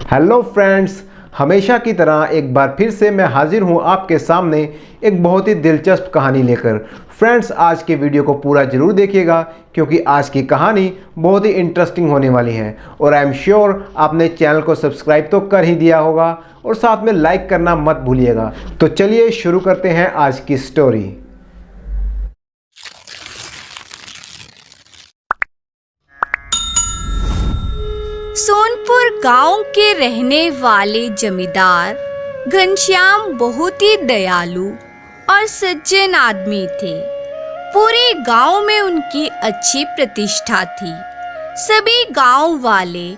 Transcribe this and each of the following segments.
Hello friends, हमेशा की तरह एक बार फिर से मैं हाजिर हूं आपके सामने एक बहुत ही दिलचस्प कहानी लेकर। फ्रेंड्स, आज के वीडियो को पूरा ज़रूर देखिएगा क्योंकि आज की कहानी बहुत ही इंटरेस्टिंग होने वाली है और आई एम श्योर आपने चैनल को सब्सक्राइब तो कर ही दिया होगा और साथ में लाइक करना मत भूलिएगा। तो चलिए शुरू करते हैं आज की स्टोरी। सोनपुर गांव के रहने वाले जमींदार घनश्याम बहुत ही दयालु और सज्जन आदमी थे। पूरे गांव में उनकी अच्छी प्रतिष्ठा थी। सभी गांव वाले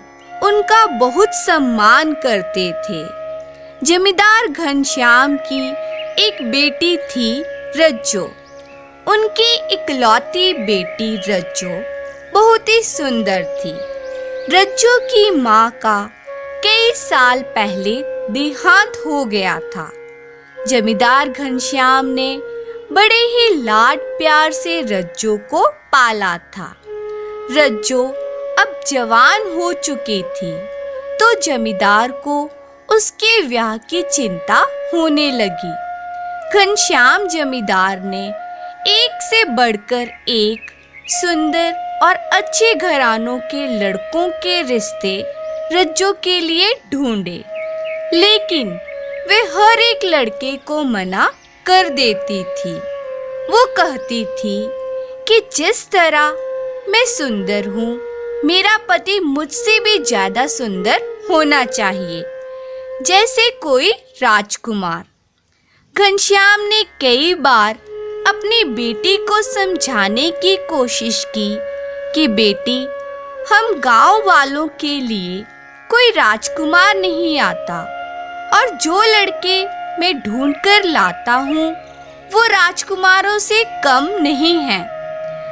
उनका बहुत सम्मान करते थे। जमींदार घनश्याम की एक बेटी थी रज्जो। उनकी इकलौती बेटी रज्जो बहुत ही सुंदर थी। रज्जो की माँ का कई साल पहले देहांत हो गया था। जमींदार घनश्याम ने बड़े ही लाड प्यार से रज्जो को पाला था। रज्जो अब जवान हो चुकी थी तो जमींदार को उसके ब्याह की चिंता होने लगी। घनश्याम जमींदार ने एक से बढ़कर एक सुंदर और अच्छे घरानों के लड़कों के रिश्ते रज्जो के लिए ढूंढे, लेकिन वे हर एक लड़के को मना कर देती थी। वो कहती थी कि जिस तरह मैं सुंदर हूँ, मेरा पति मुझसे भी ज्यादा सुंदर होना चाहिए, जैसे कोई राजकुमार। घनश्याम ने कई बार अपनी बेटी को समझाने की कोशिश की कि बेटी, हम गांव वालों के लिए कोई राजकुमार नहीं आता और जो लड़के मैं ढूंढ कर लाता हूँ वो राजकुमारों से कम नहीं हैं।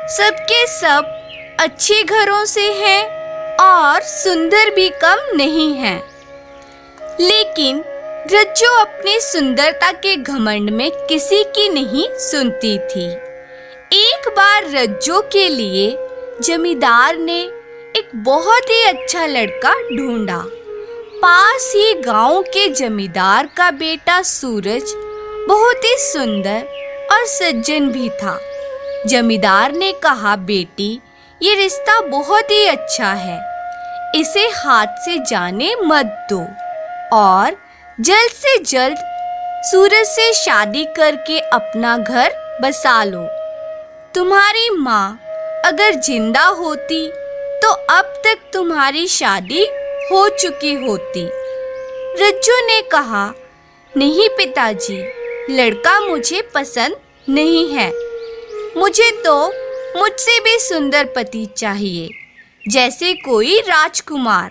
सबके सब अच्छे घरों से हैं और सुंदर भी कम नहीं हैं। लेकिन रज्जो अपनी सुंदरता के घमंड में किसी की नहीं सुनती थी। एक बार रज्जो के लिए जमींदार ने एक बहुत ही अच्छा लड़का ढूंढा। पास ही गांव के जमींदार का बेटा सूरज बहुत ही सुंदर और सज्जन भी था। जमींदार ने कहा, बेटी, ये रिश्ता बहुत ही अच्छा है, इसे हाथ से जाने मत दो और जल्द से जल्द सूरज से शादी करके अपना घर बसा लो। तुम्हारी माँ अगर जिंदा होती तो अब तक तुम्हारी शादी हो चुकी होती। रज्जो ने कहा, नहीं पिताजी, लड़का मुझे पसंद नहीं है। मुझे तो मुझसे भी सुंदर पति चाहिए, जैसे कोई राजकुमार।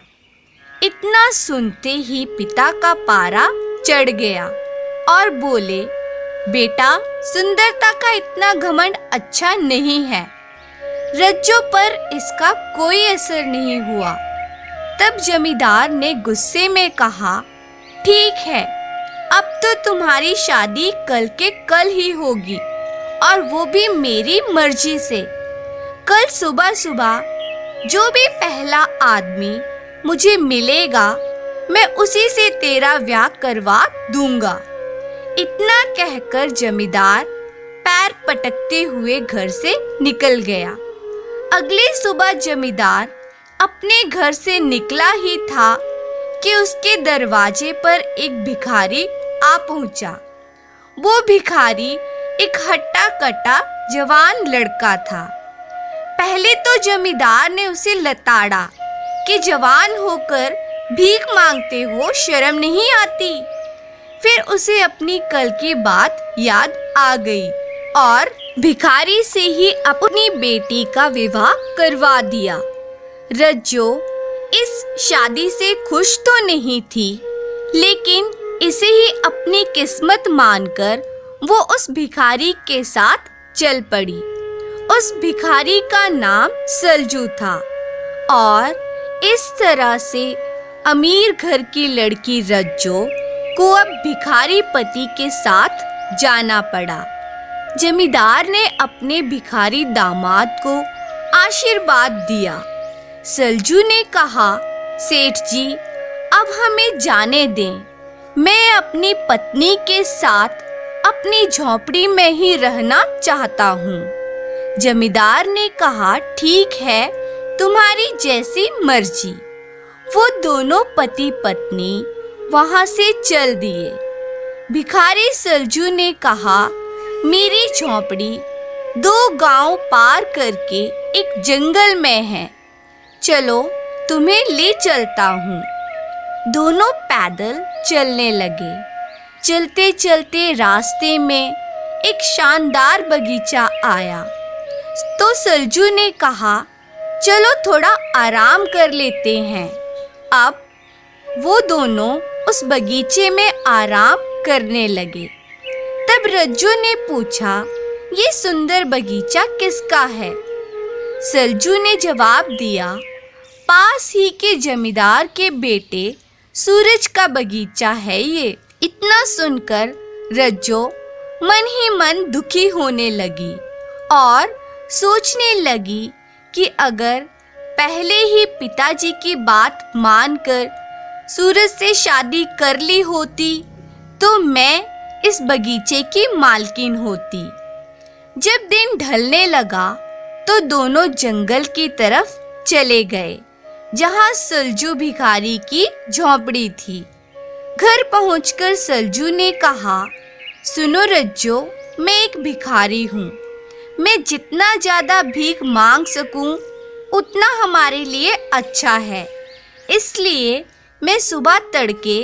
इतना सुनते ही पिता का पारा चढ़ गया और बोले, बेटा, सुंदरता का इतना घमंड अच्छा नहीं है। रज्जो पर इसका कोई असर नहीं हुआ। तब जमींदार ने गुस्से में कहा, ठीक है, अब तो तुम्हारी शादी कल के कल ही होगी और वो भी मेरी मर्जी से। कल सुबह सुबह जो भी पहला आदमी मुझे मिलेगा, मैं उसी से तेरा ब्याह करवा दूंगा। इतना कहकर जमींदार पैर पटकते हुए घर से निकल गया। अगली सुबह जमींदार अपने घर से निकला ही था कि उसके दरवाजे पर एक भिखारी आ पहुंचा। वो भिखारी एक हट्टा कट्टा जवान लड़का था। पहले तो जमींदार ने उसे लताड़ा कि जवान होकर भीख मांगते हो, शर्म नहीं आती। फिर उसे अपनी कल की बात याद आ गई और भिखारी से ही अपनी बेटी का विवाह करवा दिया। रज्जो इस शादी से खुश तो नहीं थी, लेकिन इसे ही अपनी किस्मत मानकर वो उस भिखारी के साथ चल पड़ी। उस भिखारी का नाम सलजू था और इस तरह से अमीर घर की लड़की रज्जो को अब भिखारी पति के साथ जाना पड़ा। जमींदार ने अपने भिखारी दामाद को आशीर्वाद दिया। सलजू ने कहा, सेठ जी, अब हमें जाने दें। मैं अपनी पत्नी के साथ अपनी झोपड़ी में ही रहना चाहता हूँ। जमींदार ने कहा, ठीक है, तुम्हारी जैसी मर्जी। वो दोनों पति पत्नी वहां से चल दिए। भिखारी सलजू ने कहा, मेरी झोपड़ी 2 गांव पार करके एक जंगल में है। चलो, तुम्हें ले चलता हूँ। दोनों पैदल चलने लगे। चलते चलते रास्ते में एक शानदार बगीचा आया तो सलजू ने कहा, चलो थोड़ा आराम कर लेते हैं। अब वो दोनों उस बगीचे में आराम करने लगे। तब रज्जू ने पूछा, ये सुंदर बगीचा किसका है? सलजू ने जवाब दिया, पास ही के जमींदार के बेटे सूरज का बगीचा है ये। इतना सुनकर रज्जो मन ही मन दुखी होने लगी और सोचने लगी कि अगर पहले ही पिताजी की बात मानकर सूरज से शादी कर ली होती तो मैं इस बगीचे की मालकिन होती। जब दिन ढलने लगा तो दोनों जंगल की तरफ चले गए जहां सलजू भिखारी की झोपड़ी थी। घर पहुंचकर सलजू ने कहा, सुनो रज्जो, मैं एक भिखारी हूँ। मैं जितना ज़्यादा भीख मांग सकूं उतना हमारे लिए अच्छा है। इसलिए मैं सुबह तड़के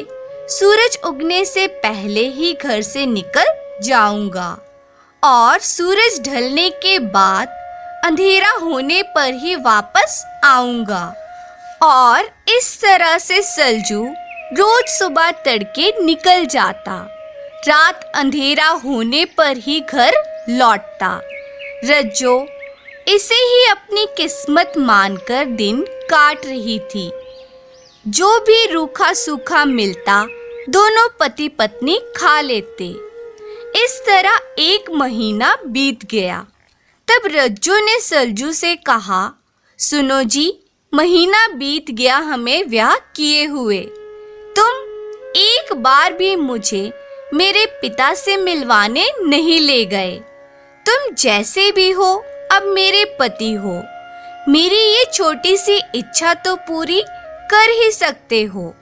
सूरज उगने से पहले ही घर से निकल जाऊंगा और सूरज ढलने के बाद अंधेरा होने पर ही वापस आऊंगा। और इस तरह से सलजू रोज सुबह तड़के निकल जाता, रात अंधेरा होने पर ही घर लौटता। रज्जो इसे ही अपनी किस्मत मानकर दिन काट रही थी। जो भी रूखा सूखा मिलता दोनों पति पत्नी खा लेते। इस तरह 1 महीना बीत गया। तब रज्जो ने सलजू से कहा, सुनो जी, महीना बीत गया हमें ब्याह किए हुए। तुम एक बार भी मुझे मेरे पिता से मिलवाने नहीं ले गए। तुम जैसे भी हो अब मेरे पति हो। मेरी ये छोटी सी इच्छा तो पूरी कर ही सकते हो।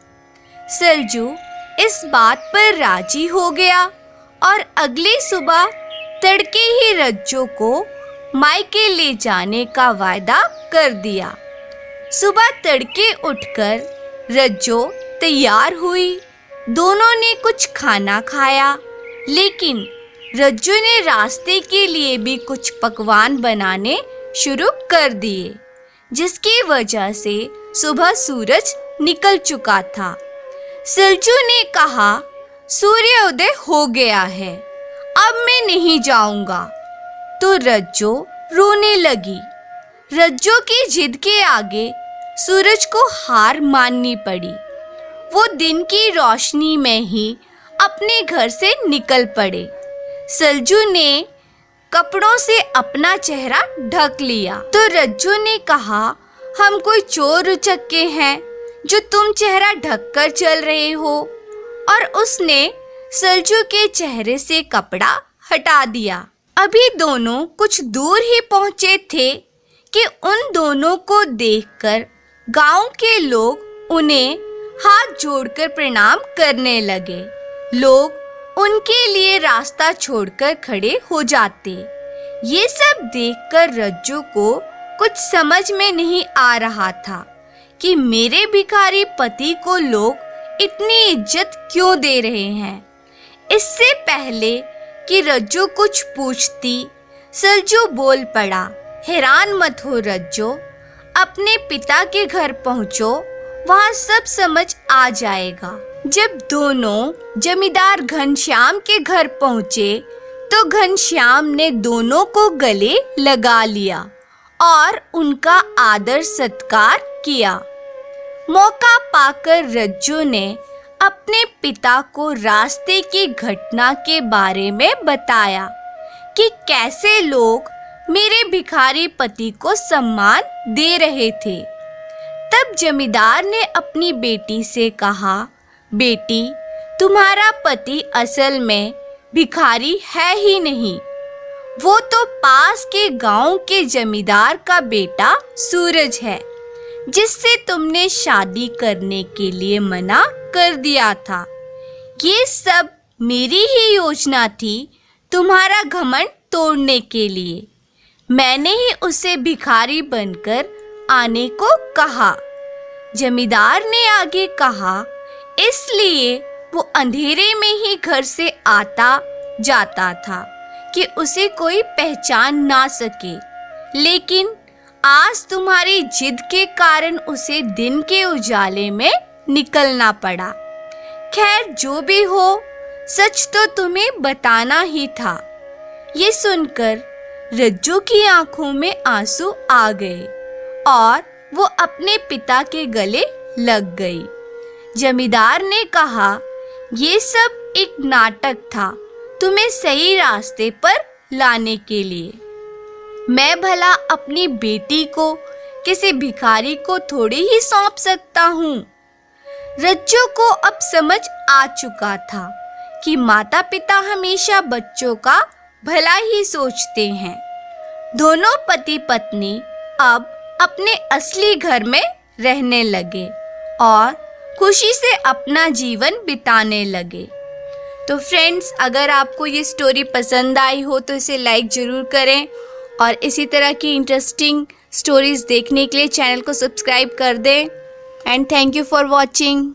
सलजू इस बात पर राजी हो गया और अगली सुबह तड़के ही रज्जो को मायके ले जाने का वायदा कर दिया। सुबह तड़के उठकर रज्जो तैयार हुई। दोनों ने कुछ खाना खाया, लेकिन रज्जो ने रास्ते के लिए भी कुछ पकवान बनाने शुरू कर दिए, जिसकी वजह से सुबह सूरज निकल चुका था। सलजू ने कहा, सूर्योदय हो गया है, अब मैं नहीं जाऊंगा। तो रज्जो रोने लगी। रज्जो की जिद के आगे सूरज को हार माननी पड़ी। वो दिन की रोशनी में ही अपने घर से निकल पड़े। सलजू ने कपड़ों से अपना चेहरा ढक लिया तो रज्जो ने कहा, हम कोई चोर उचक्के हैं जो तुम चेहरा ढककर चल रहे हो। और उसने सलजू के चेहरे से कपड़ा हटा दिया। अभी दोनों कुछ दूर ही पहुंचे थे कि उन दोनों को देखकर गांव के लोग उन्हें हाथ जोड़कर प्रणाम करने लगे। लोग उनके लिए रास्ता छोड़कर खड़े हो जाते। ये सब देखकर रज्जो को कुछ समझ में नहीं आ रहा था कि मेरे भिखारी पति को लोग इतनी इज्जत क्यों दे रहे हैं। इससे पहले कि रज्जो कुछ पूछती, सलजू बोल पड़ा, हैरान मत हो रज्जो, अपने पिता के घर पहुंचो, वहां सब समझ आ जाएगा। जब दोनों जमींदार घनश्याम के घर पहुंचे तो घनश्याम ने दोनों को गले लगा लिया और उनका आदर सत्कार किया। मौका पाकर रज्जो ने अपने पिता को रास्ते की घटना के बारे में बताया कि कैसे लोग मेरे भिखारी पति को सम्मान दे रहे थे। तब जमींदार ने अपनी बेटी से कहा, बेटी, तुम्हारा पति असल में भिखारी है ही नहीं, वो तो पास के गांव के जमींदार का बेटा सूरज है, जिससे तुमने शादी करने के लिए मना कर दिया था। ये सब मेरी ही योजना थी तुम्हारा घमंड तोड़ने के लिए। मैंने ही उसे भिखारी बनकर आने को कहा। जमींदार ने आगे कहा, इसलिए वो अंधेरे में ही घर से आता जाता था कि उसे कोई पहचान ना सके, लेकिन आज तुम्हारी जिद के कारण उसे दिन के उजाले में निकलना पड़ा। खैर, जो भी हो, सच तो तुम्हें बताना ही था। ये सुनकर रज्जू की आंखों में आंसू आ गए और वो अपने पिता के गले लग गई। जमींदार ने कहा, ये सब एक नाटक था तुम्हें सही रास्ते पर लाने के लिए। मैं भला अपनी बेटी को किसी भिखारी को थोड़ी ही सौंप सकता हूँ। रज्जू को अब समझ आ चुका था कि माता पिता हमेशा बच्चों का भला ही सोचते हैं। दोनों पति पत्नी अब अपने असली घर में रहने लगे और खुशी से अपना जीवन बिताने लगे। तो फ्रेंड्स, अगर आपको ये स्टोरी पसंद आई हो तो इसे लाइक ज़रूर करें और इसी तरह की इंटरेस्टिंग स्टोरीज देखने के लिए चैनल को सब्सक्राइब कर दें। And thank you for watching.